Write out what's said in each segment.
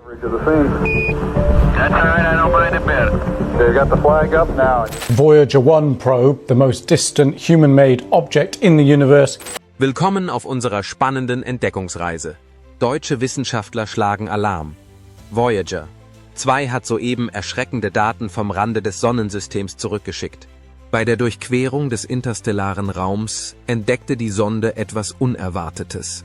To the scene. That's all right, I don't mind a bit. Okay, you got the flag up now. Voyager 1 probe, the most distant human-made object in the universe. Willkommen auf unserer spannenden Entdeckungsreise. Deutsche Wissenschaftler schlagen Alarm. Voyager 2 hat soeben erschreckende Daten vom Rande des Sonnensystems zurückgeschickt. Bei der Durchquerung des interstellaren Raums entdeckte die Sonde etwas Unerwartetes.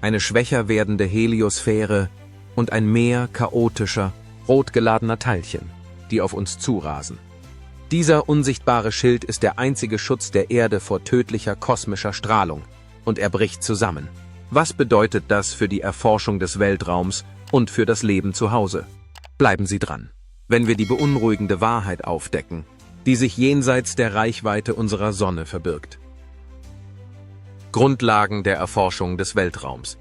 Eine schwächer werdende Heliosphäre und ein Meer chaotischer, rot geladener Teilchen, die auf uns zurasen. Dieser unsichtbare Schild ist der einzige Schutz der Erde vor tödlicher kosmischer Strahlung, und er bricht zusammen. Was bedeutet das für die Erforschung des Weltraums und für das Leben zu Hause? Bleiben Sie dran, wenn wir die beunruhigende Wahrheit aufdecken, die sich jenseits der Reichweite unserer Sonne verbirgt. Grundlagen der Erforschung des Weltraums.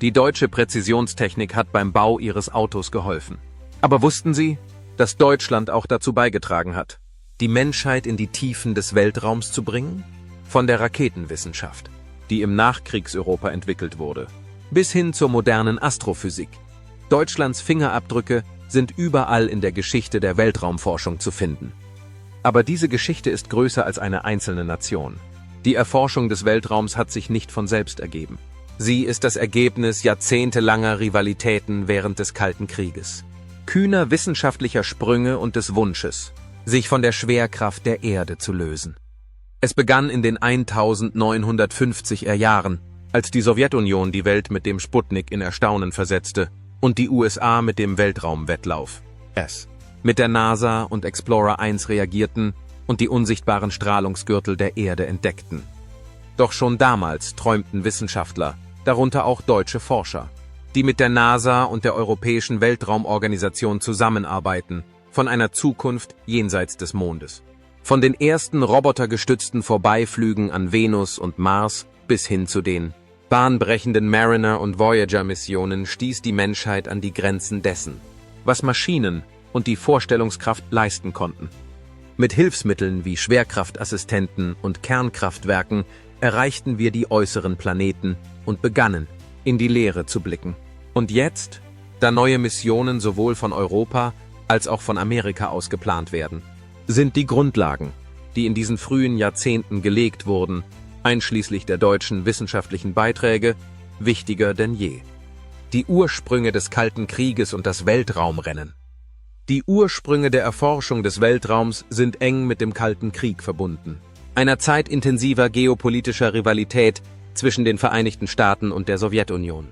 Die deutsche Präzisionstechnik hat beim Bau ihres Autos geholfen. Aber wussten Sie, dass Deutschland auch dazu beigetragen hat, die Menschheit in die Tiefen des Weltraums zu bringen? Von der Raketenwissenschaft, die im Nachkriegseuropa entwickelt wurde, bis hin zur modernen Astrophysik. Deutschlands Fingerabdrücke sind überall in der Geschichte der Weltraumforschung zu finden. Aber diese Geschichte ist größer als eine einzelne Nation. Die Erforschung des Weltraums hat sich nicht von selbst ergeben. Sie ist das Ergebnis jahrzehntelanger Rivalitäten während des Kalten Krieges, kühner wissenschaftlicher Sprünge und des Wunsches, sich von der Schwerkraft der Erde zu lösen. Es begann in den 1950er Jahren, als die Sowjetunion die Welt mit dem Sputnik in Erstaunen versetzte und die USA mit dem Weltraumwettlauf mit der NASA und Explorer 1 reagierten und die unsichtbaren Strahlungsgürtel der Erde entdeckten. Doch schon damals träumten Wissenschaftler, darunter auch deutsche Forscher, die mit der NASA und der Europäischen Weltraumorganisation zusammenarbeiten, von einer Zukunft jenseits des Mondes. Von den ersten robotergestützten Vorbeiflügen an Venus und Mars bis hin zu den bahnbrechenden Mariner- und Voyager-Missionen stieß die Menschheit an die Grenzen dessen, was Maschinen und die Vorstellungskraft leisten konnten. Mit Hilfsmitteln wie Schwerkraftassistenten und Kernkraftwerken erreichten wir die äußeren Planeten und begannen, in die Leere zu blicken. Und jetzt, da neue Missionen sowohl von Europa als auch von Amerika aus geplant werden, sind die Grundlagen, die in diesen frühen Jahrzehnten gelegt wurden, einschließlich der deutschen wissenschaftlichen Beiträge, wichtiger denn je. Die Ursprünge des Kalten Krieges und das Weltraumrennen. Die Ursprünge der Erforschung des Weltraums sind eng mit dem Kalten Krieg verbunden, einer Zeit intensiver geopolitischer Rivalität zwischen den Vereinigten Staaten und der Sowjetunion.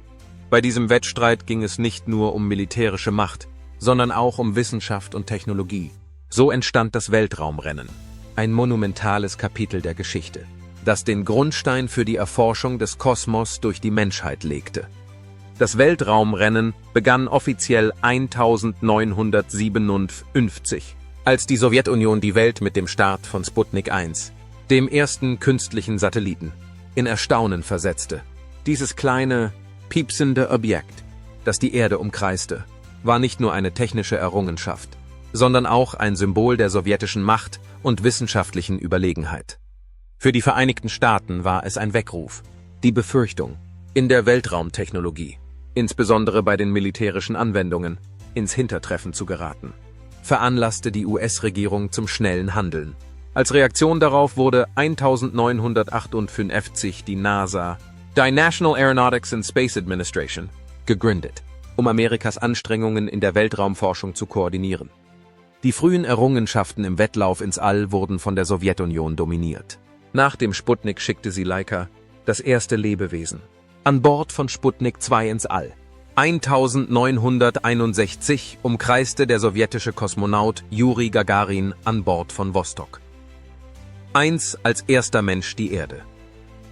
Bei diesem Wettstreit ging es nicht nur um militärische Macht, sondern auch um Wissenschaft und Technologie. So entstand das Weltraumrennen, ein monumentales Kapitel der Geschichte, das den Grundstein für die Erforschung des Kosmos durch die Menschheit legte. Das Weltraumrennen begann offiziell 1957, als die Sowjetunion die Welt mit dem Start von Sputnik 1, dem ersten künstlichen Satelliten, in Erstaunen versetzte. Dieses kleine, piepsende Objekt, das die Erde umkreiste, war nicht nur eine technische Errungenschaft, sondern auch ein Symbol der sowjetischen Macht und wissenschaftlichen Überlegenheit. Für die Vereinigten Staaten war es ein Weckruf, die Befürchtung, in der Weltraumtechnologie, insbesondere bei den militärischen Anwendungen, ins Hintertreffen zu geraten, veranlasste die US-Regierung zum schnellen Handeln. Als Reaktion darauf wurde 1958 die NASA, die National Aeronautics and Space Administration, gegründet, um Amerikas Anstrengungen in der Weltraumforschung zu koordinieren. Die frühen Errungenschaften im Wettlauf ins All wurden von der Sowjetunion dominiert. Nach dem Sputnik schickte sie Laika, das erste Lebewesen, an Bord von Sputnik 2 ins All. 1961 umkreiste der sowjetische Kosmonaut Juri Gagarin an Bord von Vostok 1 als erster Mensch die Erde.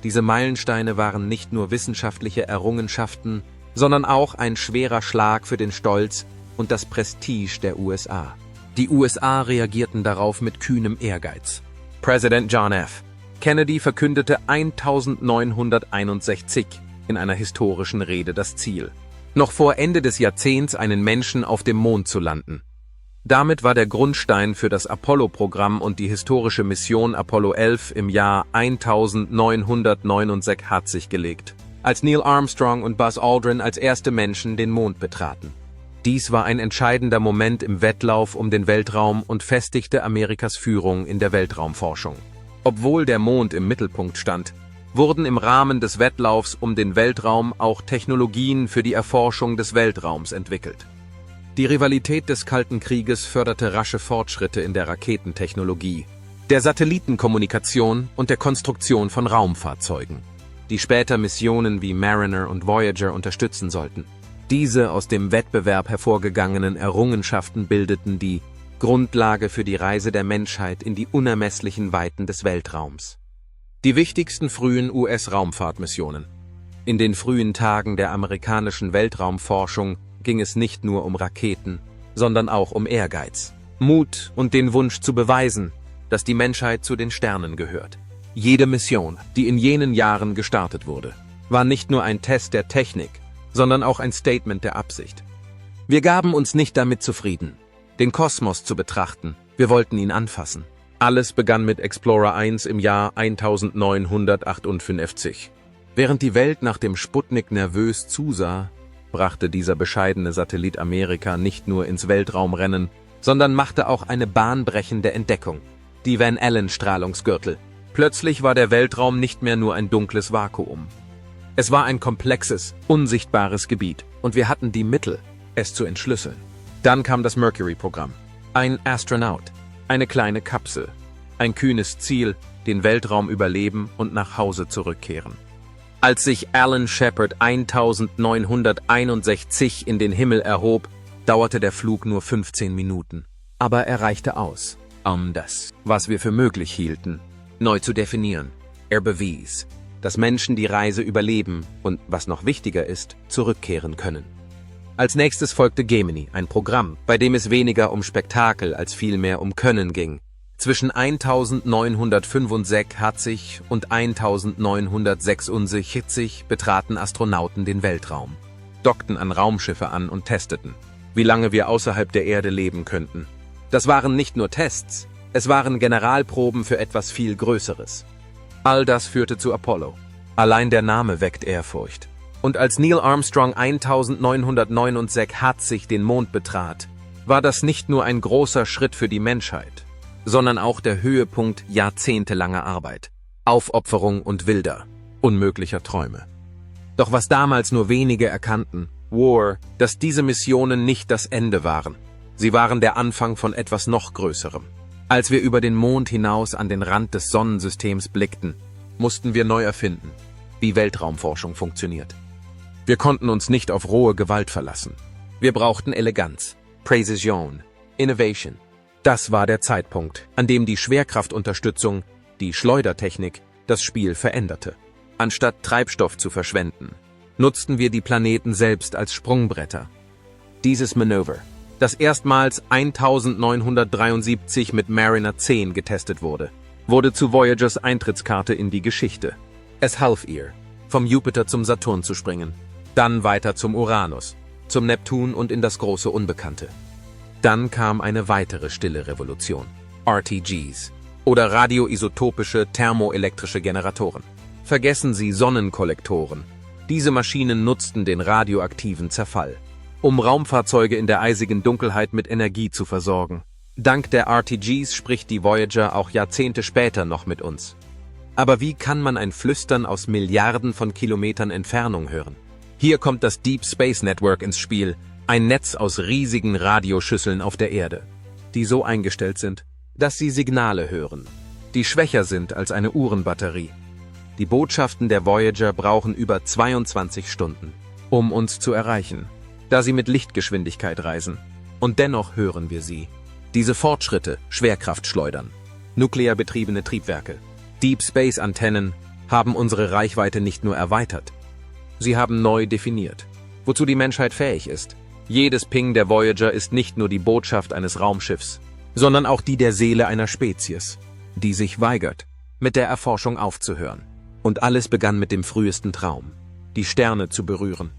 Diese Meilensteine waren nicht nur wissenschaftliche Errungenschaften, sondern auch ein schwerer Schlag für den Stolz und das Prestige der USA. Die USA reagierten darauf mit kühnem Ehrgeiz. Präsident John F. Kennedy verkündete 1961 in einer historischen Rede das Ziel, noch vor Ende des Jahrzehnts einen Menschen auf dem Mond zu landen. Damit war der Grundstein für das Apollo-Programm und die historische Mission Apollo 11 im Jahr 1969 gelegt, als Neil Armstrong und Buzz Aldrin als erste Menschen den Mond betraten. Dies war ein entscheidender Moment im Wettlauf um den Weltraum und festigte Amerikas Führung in der Weltraumforschung. Obwohl der Mond im Mittelpunkt stand, wurden im Rahmen des Wettlaufs um den Weltraum auch Technologien für die Erforschung des Weltraums entwickelt. Die Rivalität des Kalten Krieges förderte rasche Fortschritte in der Raketentechnologie, der Satellitenkommunikation und der Konstruktion von Raumfahrzeugen, die später Missionen wie Mariner und Voyager unterstützen sollten. Diese aus dem Wettbewerb hervorgegangenen Errungenschaften bildeten die Grundlage für die Reise der Menschheit in die unermesslichen Weiten des Weltraums. Die wichtigsten frühen US-Raumfahrtmissionen. In den frühen Tagen der amerikanischen Weltraumforschung ging es nicht nur um Raketen, sondern auch um Ehrgeiz, Mut und den Wunsch zu beweisen, dass die Menschheit zu den Sternen gehört. Jede Mission, die in jenen Jahren gestartet wurde, war nicht nur ein Test der Technik, sondern auch ein Statement der Absicht. Wir gaben uns nicht damit zufrieden, den Kosmos zu betrachten, wir wollten ihn anfassen. Alles begann mit Explorer 1 im Jahr 1958. Während die Welt nach dem Sputnik nervös zusah, brachte dieser bescheidene Satellit Amerika nicht nur ins Weltraumrennen, sondern machte auch eine bahnbrechende Entdeckung, die Van Allen-Strahlungsgürtel. Plötzlich war der Weltraum nicht mehr nur ein dunkles Vakuum. Es war ein komplexes, unsichtbares Gebiet und wir hatten die Mittel, es zu entschlüsseln. Dann kam das Mercury-Programm. Ein Astronaut, eine kleine Kapsel, ein kühnes Ziel, den Weltraum überleben und nach Hause zurückkehren. Als sich Alan Shepard 1961 in den Himmel erhob, dauerte der Flug nur 15 Minuten. Aber er reichte aus, um das, was wir für möglich hielten, neu zu definieren. Er bewies, dass Menschen die Reise überleben und, was noch wichtiger ist, zurückkehren können. Als nächstes folgte Gemini, ein Programm, bei dem es weniger um Spektakel als vielmehr um Können ging. Zwischen 1965 und 1966 betraten Astronauten den Weltraum, dockten an Raumschiffe an und testeten, wie lange wir außerhalb der Erde leben könnten. Das waren nicht nur Tests, es waren Generalproben für etwas viel Größeres. All das führte zu Apollo. Allein der Name weckt Ehrfurcht. Und als Neil Armstrong 1969 den Mond betrat, war das nicht nur ein großer Schritt für die Menschheit, sondern auch der Höhepunkt jahrzehntelanger Arbeit, Aufopferung und wilder, unmöglicher Träume. Doch was damals nur wenige erkannten, war, dass diese Missionen nicht das Ende waren. Sie waren der Anfang von etwas noch Größerem. Als wir über den Mond hinaus an den Rand des Sonnensystems blickten, mussten wir neu erfinden, wie Weltraumforschung funktioniert. Wir konnten uns nicht auf rohe Gewalt verlassen. Wir brauchten Eleganz, Präzision, Innovation. Das war der Zeitpunkt, an dem die Schwerkraftunterstützung, die Schleudertechnik, das Spiel veränderte. Anstatt Treibstoff zu verschwenden, nutzten wir die Planeten selbst als Sprungbretter. Dieses Manöver, das erstmals 1973 mit Mariner 10 getestet wurde, wurde zu Voyagers Eintrittskarte in die Geschichte. Es half ihr, vom Jupiter zum Saturn zu springen, dann weiter zum Uranus, zum Neptun und in das große Unbekannte. Dann kam eine weitere stille Revolution, RTGs, oder radioisotopische thermoelektrische Generatoren. Vergessen Sie Sonnenkollektoren. Diese Maschinen nutzten den radioaktiven Zerfall, um Raumfahrzeuge in der eisigen Dunkelheit mit Energie zu versorgen. Dank der RTGs spricht die Voyager auch Jahrzehnte später noch mit uns. Aber wie kann man ein Flüstern aus Milliarden von Kilometern Entfernung hören? Hier kommt das Deep Space Network ins Spiel, ein Netz aus riesigen Radioschüsseln auf der Erde, die so eingestellt sind, dass sie Signale hören, die schwächer sind als eine Uhrenbatterie. Die Botschaften der Voyager brauchen über 22 Stunden, um uns zu erreichen, da sie mit Lichtgeschwindigkeit reisen. Und dennoch hören wir sie. Diese Fortschritte, Schwerkraftschleudern, nuklear betriebene Triebwerke, Deep Space Antennen haben unsere Reichweite nicht nur erweitert, sie haben neu definiert, wozu die Menschheit fähig ist. Jedes Ping der Voyager ist nicht nur die Botschaft eines Raumschiffs, sondern auch die der Seele einer Spezies, die sich weigert, mit der Erforschung aufzuhören. Und alles begann mit dem frühesten Traum, die Sterne zu berühren.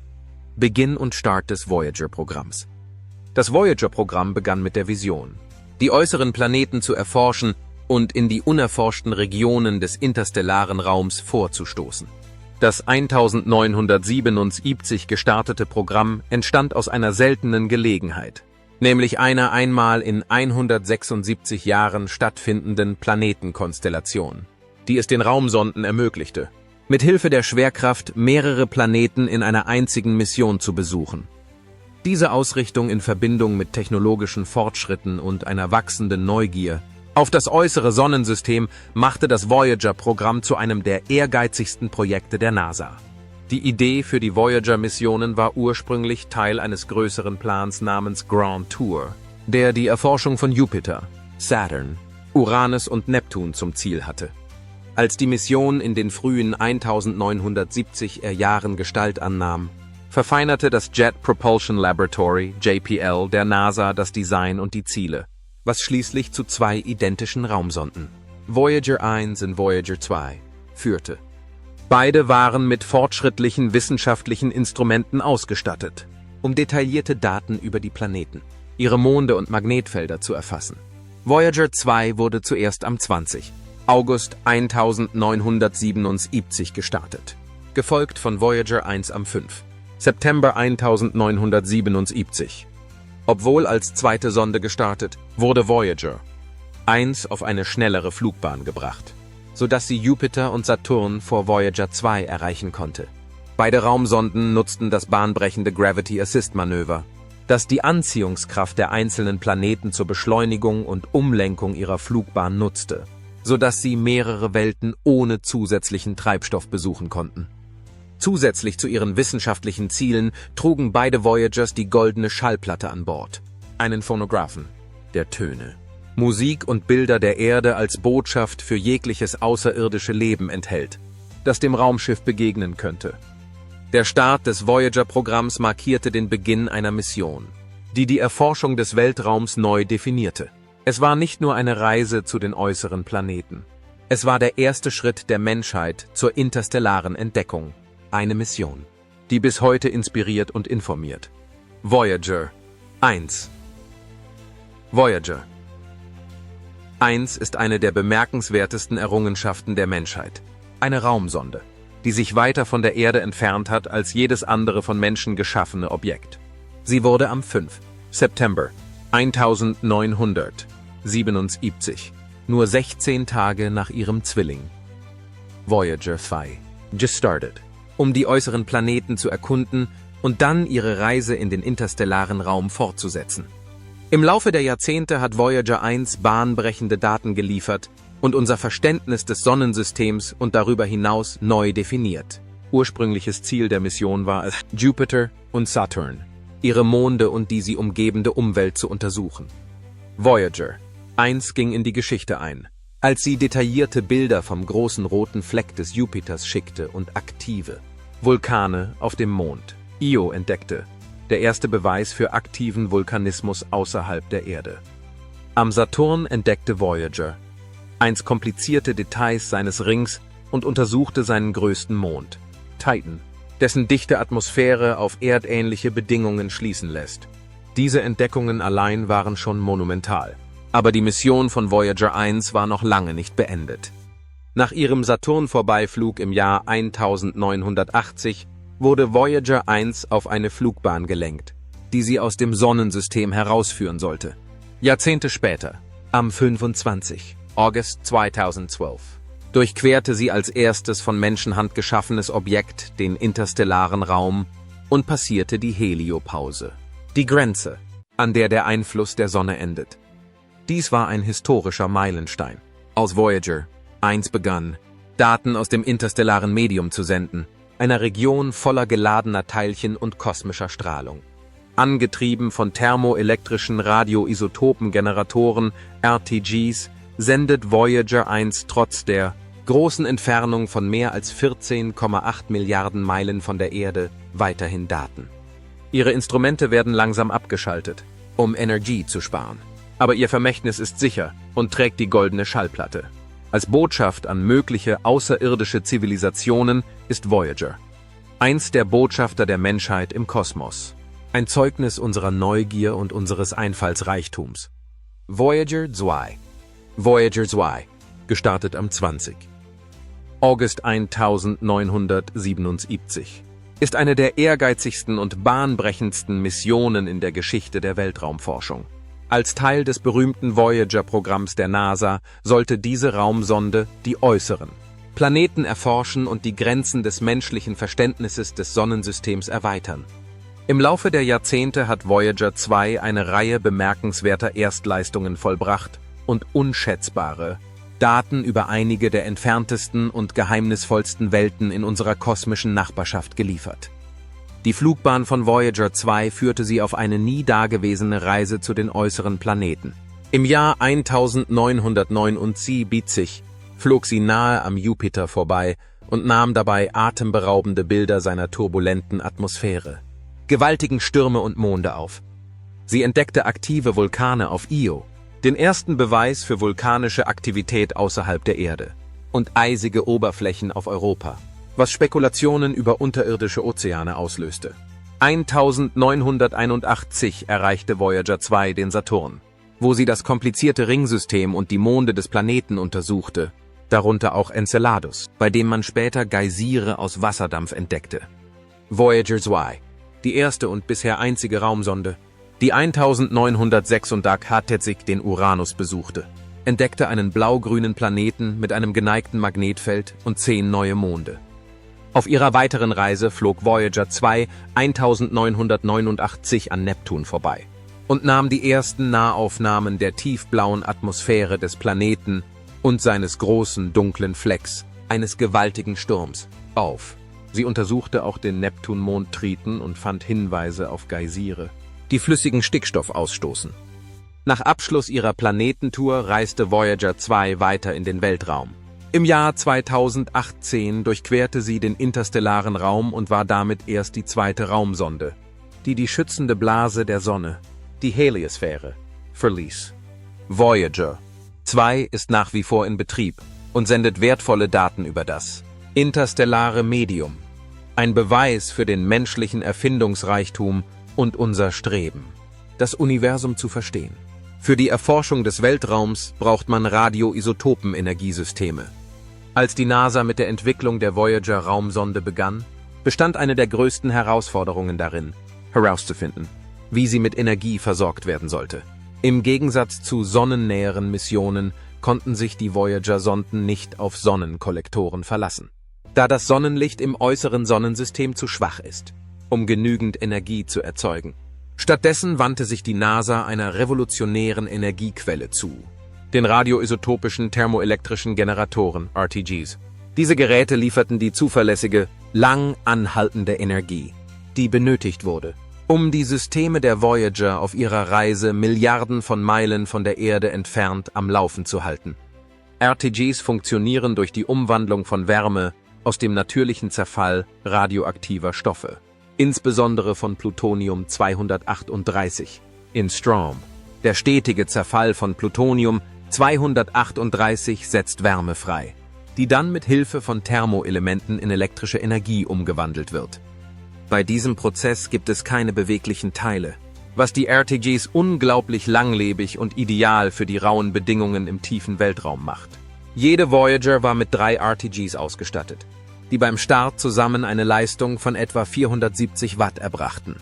Beginn und Start des Voyager-Programms. Das Voyager-Programm begann mit der Vision, die äußeren Planeten zu erforschen und in die unerforschten Regionen des interstellaren Raums vorzustoßen. Das 1977 gestartete Programm entstand aus einer seltenen Gelegenheit, nämlich einer einmal in 176 Jahren stattfindenden Planetenkonstellation, die es den Raumsonden ermöglichte, mit Hilfe der Schwerkraft mehrere Planeten in einer einzigen Mission zu besuchen. Diese Ausrichtung in Verbindung mit technologischen Fortschritten und einer wachsenden Neugier auf das äußere Sonnensystem machte das Voyager-Programm zu einem der ehrgeizigsten Projekte der NASA. Die Idee für die Voyager-Missionen war ursprünglich Teil eines größeren Plans namens Grand Tour, der die Erforschung von Jupiter, Saturn, Uranus und Neptun zum Ziel hatte. Als die Mission in den frühen 1970er Jahren Gestalt annahm, verfeinerte das Jet Propulsion Laboratory, JPL, der NASA das Design und die Ziele, was schließlich zu zwei identischen Raumsonden, Voyager 1 und Voyager 2, führte. Beide waren mit fortschrittlichen wissenschaftlichen Instrumenten ausgestattet, um detaillierte Daten über die Planeten, ihre Monde und Magnetfelder zu erfassen. Voyager 2 wurde zuerst am 20. August 1977 gestartet, gefolgt von Voyager 1 am 5. September 1977. Obwohl als zweite Sonde gestartet, wurde Voyager 1 auf eine schnellere Flugbahn gebracht, sodass sie Jupiter und Saturn vor Voyager 2 erreichen konnte. Beide Raumsonden nutzten das bahnbrechende Gravity Assist Manöver, das die Anziehungskraft der einzelnen Planeten zur Beschleunigung und Umlenkung ihrer Flugbahn nutzte, sodass sie mehrere Welten ohne zusätzlichen Treibstoff besuchen konnten. Zusätzlich zu ihren wissenschaftlichen Zielen trugen beide Voyagers die goldene Schallplatte an Bord, einen Phonographen der Töne, Musik und Bilder der Erde als Botschaft für jegliches außerirdische Leben enthält, das dem Raumschiff begegnen könnte. Der Start des Voyager-Programms markierte den Beginn einer Mission, die die Erforschung des Weltraums neu definierte. Es war nicht nur eine Reise zu den äußeren Planeten. Es war der erste Schritt der Menschheit zur interstellaren Entdeckung. Eine Mission, die bis heute inspiriert und informiert. Voyager 1. Voyager 1 ist eine der bemerkenswertesten Errungenschaften der Menschheit. Eine Raumsonde, die sich weiter von der Erde entfernt hat als jedes andere von Menschen geschaffene Objekt. Sie wurde am 5. September 1977, nur 16 Tage nach ihrem Zwilling, Voyager 2, gestartet, um die äußeren Planeten zu erkunden und dann ihre Reise in den interstellaren Raum fortzusetzen. Im Laufe der Jahrzehnte hat Voyager 1 bahnbrechende Daten geliefert und unser Verständnis des Sonnensystems und darüber hinaus neu definiert. Ursprüngliches Ziel der Mission war es, Jupiter und Saturn, ihre Monde und die sie umgebende Umwelt zu untersuchen. Voyager 1 ging in die Geschichte ein, als sie detaillierte Bilder vom großen roten Fleck des Jupiters schickte und aktive Vulkane auf dem Mond, Io, entdeckte, der erste Beweis für aktiven Vulkanismus außerhalb der Erde. Am Saturn entdeckte Voyager 1 komplizierte Details seines Rings und untersuchte seinen größten Mond, Titan, dessen dichte Atmosphäre auf erdähnliche Bedingungen schließen lässt. Diese Entdeckungen allein waren schon monumental. Aber die Mission von Voyager 1 war noch lange nicht beendet. Nach ihrem Saturn-Vorbeiflug im Jahr 1980 wurde Voyager 1 auf eine Flugbahn gelenkt, die sie aus dem Sonnensystem herausführen sollte. Jahrzehnte später, am 25. August 2012, durchquerte sie als erstes von Menschenhand geschaffenes Objekt den interstellaren Raum und passierte die Heliopause, die Grenze, an der der Einfluss der Sonne endet. Dies war ein historischer Meilenstein. Als Voyager 1 begann, Daten aus dem interstellaren Medium zu senden, einer Region voller geladener Teilchen und kosmischer Strahlung. Angetrieben von thermoelektrischen Radioisotopengeneratoren, RTGs, sendet Voyager 1 trotz der großen Entfernung von mehr als 14,8 Milliarden Meilen von der Erde weiterhin Daten. Ihre Instrumente werden langsam abgeschaltet, um Energie zu sparen. Aber ihr Vermächtnis ist sicher und trägt die goldene Schallplatte. Als Botschaft an mögliche außerirdische Zivilisationen ist Voyager 1 der Botschafter der Menschheit im Kosmos. Ein Zeugnis unserer Neugier und unseres Einfallsreichtums. Voyager 2. Voyager 2, gestartet am 20. August 1977, ist eine der ehrgeizigsten und bahnbrechendsten Missionen in der Geschichte der Weltraumforschung. Als Teil des berühmten Voyager-Programms der NASA sollte diese Raumsonde die äußeren Planeten erforschen und die Grenzen des menschlichen Verständnisses des Sonnensystems erweitern. Im Laufe der Jahrzehnte hat Voyager 2 eine Reihe bemerkenswerter Erstleistungen vollbracht und unschätzbare Daten über einige der entferntesten und geheimnisvollsten Welten in unserer kosmischen Nachbarschaft geliefert. Die Flugbahn von Voyager 2 führte sie auf eine nie dagewesene Reise zu den äußeren Planeten. Im Jahr 1979 flog sie nahe am Jupiter vorbei und nahm dabei atemberaubende Bilder seiner turbulenten Atmosphäre, gewaltigen Stürme und Monde auf. Sie entdeckte aktive Vulkane auf Io, den ersten Beweis für vulkanische Aktivität außerhalb der Erde, und eisige Oberflächen auf Europa, was Spekulationen über unterirdische Ozeane auslöste. 1981 erreichte Voyager 2 den Saturn, wo sie das komplizierte Ringsystem und die Monde des Planeten untersuchte, darunter auch Enceladus, bei dem man später Geysire aus Wasserdampf entdeckte. Voyager 2, die erste und bisher einzige Raumsonde, die 1986 den Uranus besuchte, entdeckte einen blau-grünen Planeten mit einem geneigten Magnetfeld und 10 neue Monde. Auf ihrer weiteren Reise flog Voyager 2 1989 an Neptun vorbei und nahm die ersten Nahaufnahmen der tiefblauen Atmosphäre des Planeten und seines großen dunklen Flecks, eines gewaltigen Sturms, auf. Sie untersuchte auch den Neptunmond Triton und fand Hinweise auf Geysire, die flüssigen Stickstoff ausstoßen. Nach Abschluss ihrer Planetentour reiste Voyager 2 weiter in den Weltraum. Im Jahr 2018 durchquerte sie den interstellaren Raum und war damit erst die zweite Raumsonde, die die schützende Blase der Sonne, die Heliosphäre, verließ. Voyager 2 ist nach wie vor in Betrieb und sendet wertvolle Daten über das interstellare Medium, ein Beweis für den menschlichen Erfindungsreichtum und unser Streben, das Universum zu verstehen. Für die Erforschung des Weltraums braucht man Radioisotopenenergiesysteme. Als die NASA mit der Entwicklung der Voyager-Raumsonde begann, bestand eine der größten Herausforderungen darin, herauszufinden, wie sie mit Energie versorgt werden sollte. Im Gegensatz zu sonnennäheren Missionen konnten sich die Voyager-Sonden nicht auf Sonnenkollektoren verlassen, da das Sonnenlicht im äußeren Sonnensystem zu schwach ist, um genügend Energie zu erzeugen. Stattdessen wandte sich die NASA einer revolutionären Energiequelle zu, den radioisotopischen thermoelektrischen Generatoren, RTGs. Diese Geräte lieferten die zuverlässige, lang anhaltende Energie, die benötigt wurde, um die Systeme der Voyager auf ihrer Reise Milliarden von Meilen von der Erde entfernt am Laufen zu halten. RTGs funktionieren durch die Umwandlung von Wärme aus dem natürlichen Zerfall radioaktiver Stoffe, insbesondere von Plutonium-238, in Strom. Der stetige Zerfall von Plutonium-238 setzt Wärme frei, die dann mit Hilfe von Thermoelementen in elektrische Energie umgewandelt wird. Bei diesem Prozess gibt es keine beweglichen Teile, was die RTGs unglaublich langlebig und ideal für die rauen Bedingungen im tiefen Weltraum macht. Jede Voyager war mit 3 RTGs ausgestattet, die beim Start zusammen eine Leistung von etwa 470 Watt erbrachten.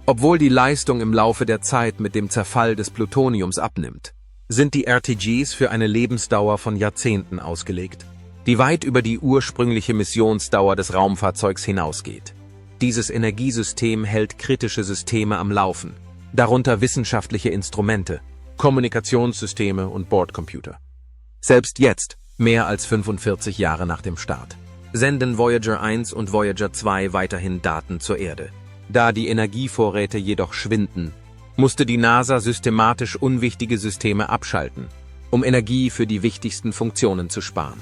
Obwohl die Leistung im Laufe der Zeit mit dem Zerfall des Plutoniums abnimmt, sind die RTGs für eine Lebensdauer von Jahrzehnten ausgelegt, die weit über die ursprüngliche Missionsdauer des Raumfahrzeugs hinausgeht. Dieses Energiesystem hält kritische Systeme am Laufen, darunter wissenschaftliche Instrumente, Kommunikationssysteme und Bordcomputer. Selbst jetzt, mehr als 45 Jahre nach dem Start, senden Voyager 1 und Voyager 2 weiterhin Daten zur Erde. Da die Energievorräte jedoch schwinden, musste die NASA systematisch unwichtige Systeme abschalten, um Energie für die wichtigsten Funktionen zu sparen.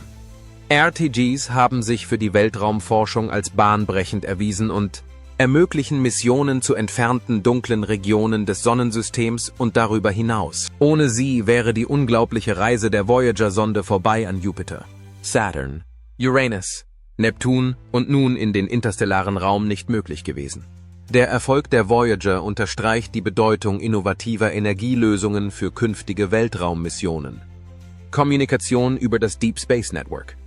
RTGs haben sich für die Weltraumforschung als bahnbrechend erwiesen und ermöglichen Missionen zu entfernten dunklen Regionen des Sonnensystems und darüber hinaus. Ohne sie wäre die unglaubliche Reise der Voyager-Sonde vorbei an Jupiter, Saturn, Uranus, Neptun und nun in den interstellaren Raum nicht möglich gewesen. Der Erfolg der Voyager unterstreicht die Bedeutung innovativer Energielösungen für künftige Weltraummissionen. Kommunikation über das Deep Space Network.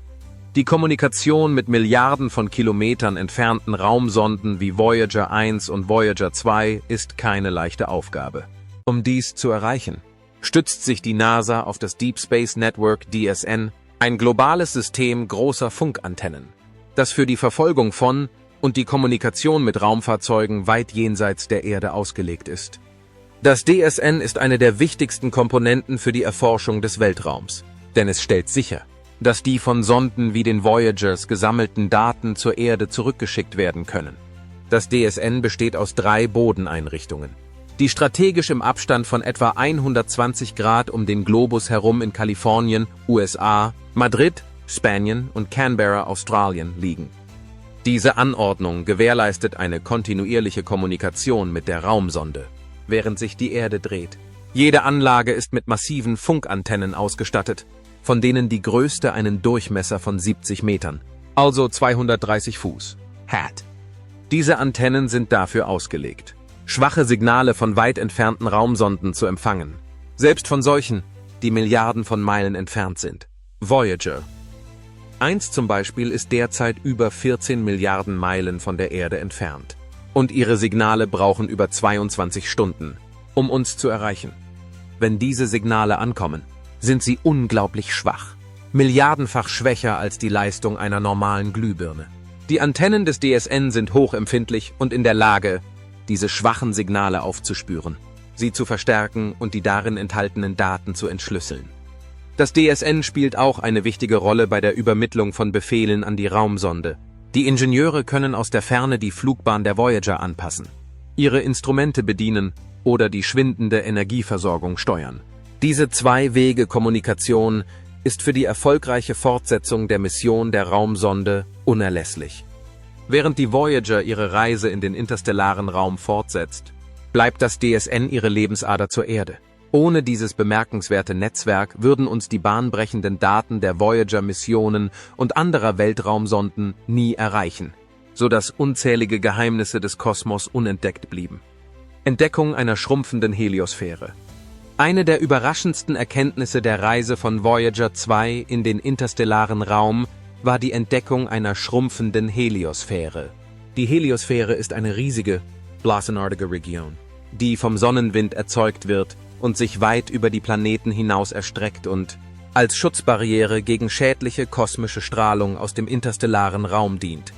Die Kommunikation mit Milliarden von Kilometern entfernten Raumsonden wie Voyager 1 und Voyager 2 ist keine leichte Aufgabe. Um dies zu erreichen, stützt sich die NASA auf das Deep Space Network DSN, ein globales System großer Funkantennen, das für die Verfolgung von und die Kommunikation mit Raumfahrzeugen weit jenseits der Erde ausgelegt ist. Das DSN ist eine der wichtigsten Komponenten für die Erforschung des Weltraums, denn es stellt sicher, dass die von Sonden wie den Voyagers gesammelten Daten zur Erde zurückgeschickt werden können. Das DSN besteht aus 3 Bodeneinrichtungen, die strategisch im Abstand von etwa 120 Grad um den Globus herum in Kalifornien, USA, Madrid, Spanien und Canberra, Australien liegen. Diese Anordnung gewährleistet eine kontinuierliche Kommunikation mit der Raumsonde, während sich die Erde dreht. Jede Anlage ist mit massiven Funkantennen ausgestattet, von denen die größte einen Durchmesser von 70 Metern, also 230 Fuß, hat. Diese Antennen sind dafür ausgelegt, schwache Signale von weit entfernten Raumsonden zu empfangen, selbst von solchen, die Milliarden von Meilen entfernt sind. Voyager 1 zum Beispiel ist derzeit über 14 Milliarden Meilen von der Erde entfernt. Und ihre Signale brauchen über 22 Stunden, um uns zu erreichen. Wenn diese Signale ankommen, sind sie unglaublich schwach, milliardenfach schwächer als die Leistung einer normalen Glühbirne. Die Antennen des DSN sind hochempfindlich und in der Lage, diese schwachen Signale aufzuspüren, sie zu verstärken und die darin enthaltenen Daten zu entschlüsseln. Das DSN spielt auch eine wichtige Rolle bei der Übermittlung von Befehlen an die Raumsonde. Die Ingenieure können aus der Ferne die Flugbahn der Voyager anpassen, ihre Instrumente bedienen oder die schwindende Energieversorgung steuern. Diese Zwei-Wege-Kommunikation ist für die erfolgreiche Fortsetzung der Mission der Raumsonde unerlässlich. Während die Voyager ihre Reise in den interstellaren Raum fortsetzt, bleibt das DSN ihre Lebensader zur Erde. Ohne dieses bemerkenswerte Netzwerk würden uns die bahnbrechenden Daten der Voyager-Missionen und anderer Weltraumsonden nie erreichen, sodass unzählige Geheimnisse des Kosmos unentdeckt blieben. Entdeckung einer schrumpfenden Heliosphäre. Eine der überraschendsten Erkenntnisse der Reise von Voyager 2 in den interstellaren Raum war die Entdeckung einer schrumpfenden Heliosphäre. Die Heliosphäre ist eine riesige, blasenartige Region, die vom Sonnenwind erzeugt wird und sich weit über die Planeten hinaus erstreckt und als Schutzbarriere gegen schädliche kosmische Strahlung aus dem interstellaren Raum dient.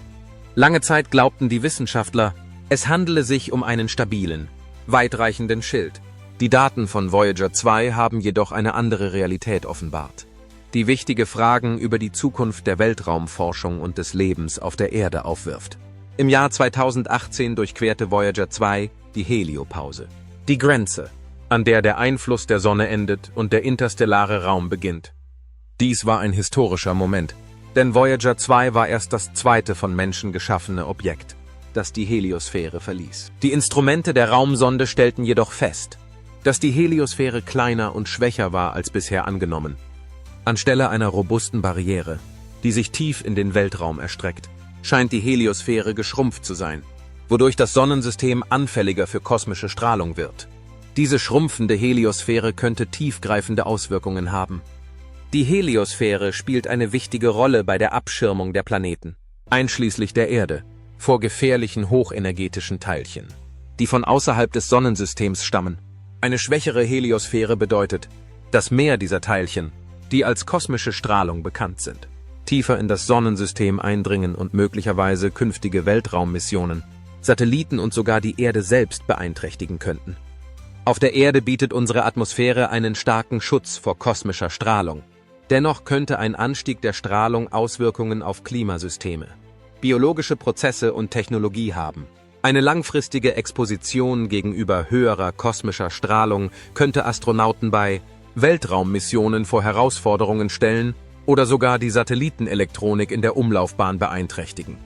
Lange Zeit glaubten die Wissenschaftler, es handele sich um einen stabilen, weitreichenden Schild. Die Daten von Voyager 2 haben jedoch eine andere Realität offenbart, die wichtige Fragen über die Zukunft der Weltraumforschung und des Lebens auf der Erde aufwirft. Im Jahr 2018 durchquerte Voyager 2 die Heliopause, die Grenze, an der der Einfluss der Sonne endet und der interstellare Raum beginnt. Dies war ein historischer Moment, denn Voyager 2 war erst das zweite von Menschen geschaffene Objekt, das die Heliosphäre verließ. Die Instrumente der Raumsonde stellten jedoch fest, dass die Heliosphäre kleiner und schwächer war als bisher angenommen. Anstelle einer robusten Barriere, die sich tief in den Weltraum erstreckt, scheint die Heliosphäre geschrumpft zu sein, wodurch das Sonnensystem anfälliger für kosmische Strahlung wird. Diese schrumpfende Heliosphäre könnte tiefgreifende Auswirkungen haben. Die Heliosphäre spielt eine wichtige Rolle bei der Abschirmung der Planeten, einschließlich der Erde, vor gefährlichen hochenergetischen Teilchen, die von außerhalb des Sonnensystems stammen. Eine schwächere Heliosphäre bedeutet, dass mehr dieser Teilchen, die als kosmische Strahlung bekannt sind, tiefer in das Sonnensystem eindringen und möglicherweise künftige Weltraummissionen, Satelliten und sogar die Erde selbst beeinträchtigen könnten. Auf der Erde bietet unsere Atmosphäre einen starken Schutz vor kosmischer Strahlung. Dennoch könnte ein Anstieg der Strahlung Auswirkungen auf Klimasysteme, biologische Prozesse und Technologie haben. Eine langfristige Exposition gegenüber höherer kosmischer Strahlung könnte Astronauten bei Weltraummissionen vor Herausforderungen stellen oder sogar die Satellitenelektronik in der Umlaufbahn beeinträchtigen.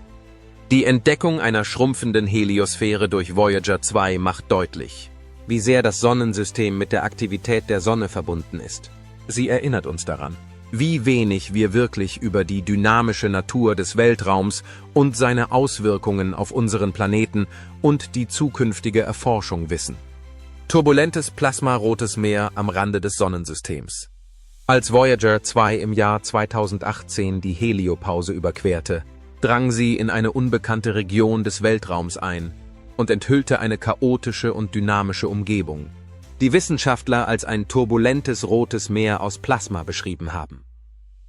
Die Entdeckung einer schrumpfenden Heliosphäre durch Voyager 2 macht deutlich, wie sehr das Sonnensystem mit der Aktivität der Sonne verbunden ist. Sie erinnert uns daran, wie wenig wir wirklich über die dynamische Natur des Weltraums und seine Auswirkungen auf unseren Planeten und die zukünftige Erforschung wissen. Turbulentes Plasmarotes Meer am Rande des Sonnensystems. Als Voyager 2 im Jahr 2018 die Heliopause überquerte, drang sie in eine unbekannte Region des Weltraums ein und enthüllte eine chaotische und dynamische Umgebung, die Wissenschaftler als ein turbulentes rotes Meer aus Plasma beschrieben haben.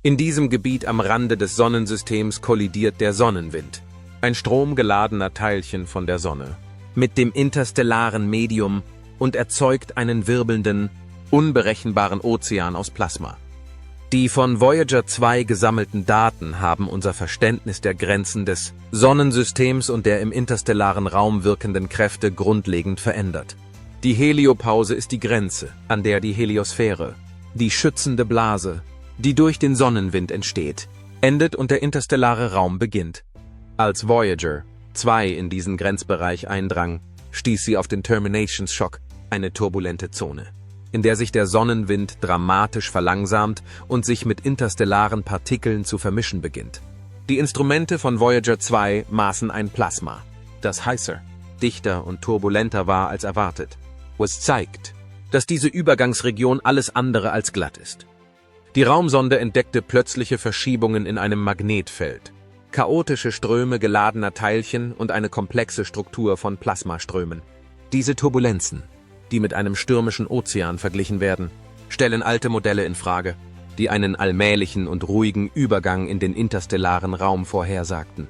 In diesem Gebiet am Rande des Sonnensystems kollidiert der Sonnenwind, ein stromgeladener Teilchen von der Sonne, mit dem interstellaren Medium und erzeugt einen wirbelnden, unberechenbaren Ozean aus Plasma. Die von Voyager 2 gesammelten Daten haben unser Verständnis der Grenzen des Sonnensystems und der im interstellaren Raum wirkenden Kräfte grundlegend verändert. Die Heliopause ist die Grenze, an der die Heliosphäre, die schützende Blase, die durch den Sonnenwind entsteht, endet und der interstellare Raum beginnt. Als Voyager 2 in diesen Grenzbereich eindrang, stieß sie auf den Terminations-Shock, eine turbulente Zone, in der sich der Sonnenwind dramatisch verlangsamt und sich mit interstellaren Partikeln zu vermischen beginnt. Die Instrumente von Voyager 2 maßen ein Plasma, das heißer, dichter und turbulenter war als erwartet. Was zeigt, dass diese Übergangsregion alles andere als glatt ist. Die Raumsonde entdeckte plötzliche Verschiebungen in einem Magnetfeld, chaotische Ströme geladener Teilchen und eine komplexe Struktur von Plasmaströmen. Diese Turbulenzen, die mit einem stürmischen Ozean verglichen werden, stellen alte Modelle in Frage, die einen allmählichen und ruhigen Übergang in den interstellaren Raum vorhersagten.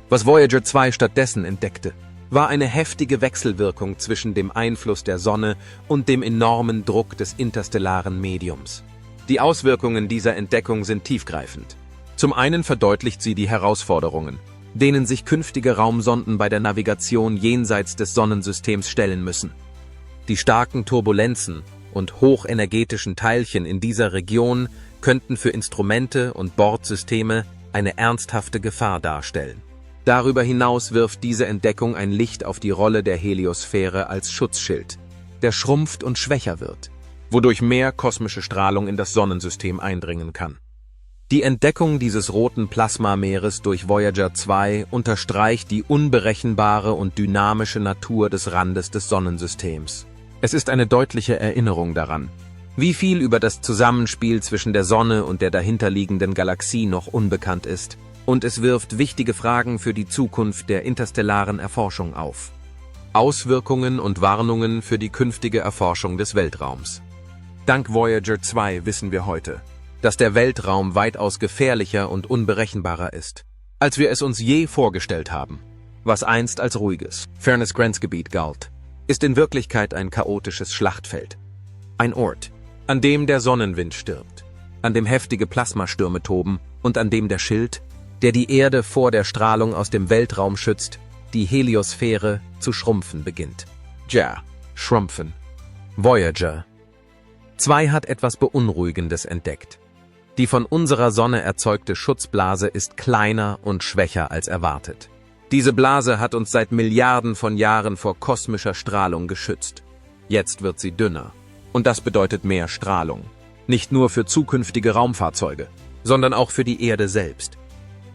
Was Voyager 2 stattdessen entdeckte, war eine heftige Wechselwirkung zwischen dem Einfluss der Sonne und dem enormen Druck des interstellaren Mediums. Die Auswirkungen dieser Entdeckung sind tiefgreifend. Zum einen verdeutlicht sie die Herausforderungen, denen sich künftige Raumsonden bei der Navigation jenseits des Sonnensystems stellen müssen. Die starken Turbulenzen und hochenergetischen Teilchen in dieser Region könnten für Instrumente und Bordsysteme eine ernsthafte Gefahr darstellen. Darüber hinaus wirft diese Entdeckung ein Licht auf die Rolle der Heliosphäre als Schutzschild, der schrumpft und schwächer wird, wodurch mehr kosmische Strahlung in das Sonnensystem eindringen kann. Die Entdeckung dieses roten Plasmameeres durch Voyager 2 unterstreicht die unberechenbare und dynamische Natur des Randes des Sonnensystems. Es ist eine deutliche Erinnerung daran, wie viel über das Zusammenspiel zwischen der Sonne und der dahinterliegenden Galaxie noch unbekannt ist, und es wirft wichtige Fragen für die Zukunft der interstellaren Erforschung auf. Auswirkungen und Warnungen für die künftige Erforschung des Weltraums. Dank Voyager 2 wissen wir heute, dass der Weltraum weitaus gefährlicher und unberechenbarer ist, als wir es uns je vorgestellt haben. Was einst als ruhiges Fairness-Grenzgebiet galt, ist in Wirklichkeit ein chaotisches Schlachtfeld. Ein Ort, an dem der Sonnenwind stirbt, an dem heftige Plasmastürme toben und an dem der Schild, der die Erde vor der Strahlung aus dem Weltraum schützt, die Heliosphäre, zu schrumpfen beginnt. Ja, schrumpfen. Voyager 2 hat etwas Beunruhigendes entdeckt. Die von unserer Sonne erzeugte Schutzblase ist kleiner und schwächer als erwartet. Diese Blase hat uns seit Milliarden von Jahren vor kosmischer Strahlung geschützt. Jetzt wird sie dünner. Und das bedeutet mehr Strahlung. Nicht nur für zukünftige Raumfahrzeuge, sondern auch für die Erde selbst.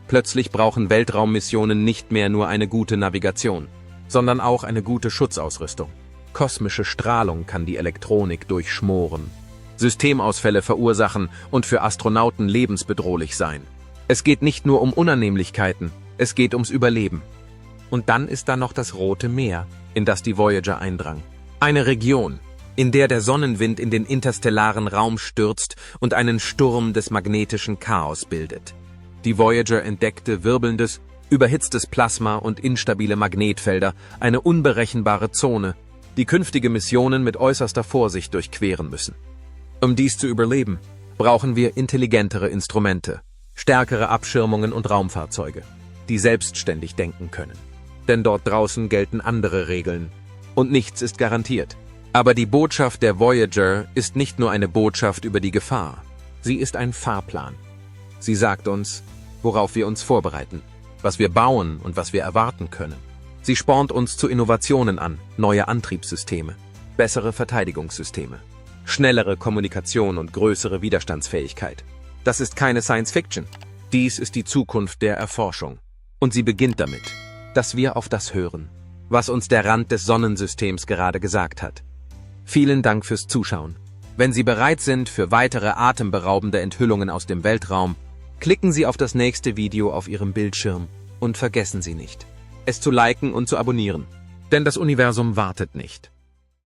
Plötzlich brauchen Weltraummissionen nicht mehr nur eine gute Navigation, sondern auch eine gute Schutzausrüstung. Kosmische Strahlung kann die Elektronik durchschmoren, Systemausfälle verursachen und für Astronauten lebensbedrohlich sein. Es geht nicht nur um Unannehmlichkeiten, es geht ums Überleben. Und dann ist da noch das Rote Meer, in das die Voyager eindrang. Eine Region, in der der Sonnenwind in den interstellaren Raum stürzt und einen Sturm des magnetischen Chaos bildet. Die Voyager entdeckte wirbelndes, überhitztes Plasma und instabile Magnetfelder, eine unberechenbare Zone, die künftige Missionen mit äußerster Vorsicht durchqueren müssen. Um dies zu überleben, brauchen wir intelligentere Instrumente, stärkere Abschirmungen und Raumfahrzeuge, die selbstständig denken können. Denn dort draußen gelten andere Regeln und nichts ist garantiert. Aber die Botschaft der Voyager ist nicht nur eine Botschaft über die Gefahr, sie ist ein Fahrplan. Sie sagt uns, worauf wir uns vorbereiten, was wir bauen und was wir erwarten können. Sie spornt uns zu Innovationen an, neue Antriebssysteme, bessere Verteidigungssysteme, schnellere Kommunikation und größere Widerstandsfähigkeit. Das ist keine Science-Fiction. Dies ist die Zukunft der Erforschung. Und sie beginnt damit, dass wir auf das hören, was uns der Rand des Sonnensystems gerade gesagt hat. Vielen Dank fürs Zuschauen. Wenn Sie bereit sind für weitere atemberaubende Enthüllungen aus dem Weltraum, klicken Sie auf das nächste Video auf Ihrem Bildschirm und vergessen Sie nicht, es zu liken und zu abonnieren. Denn das Universum wartet nicht.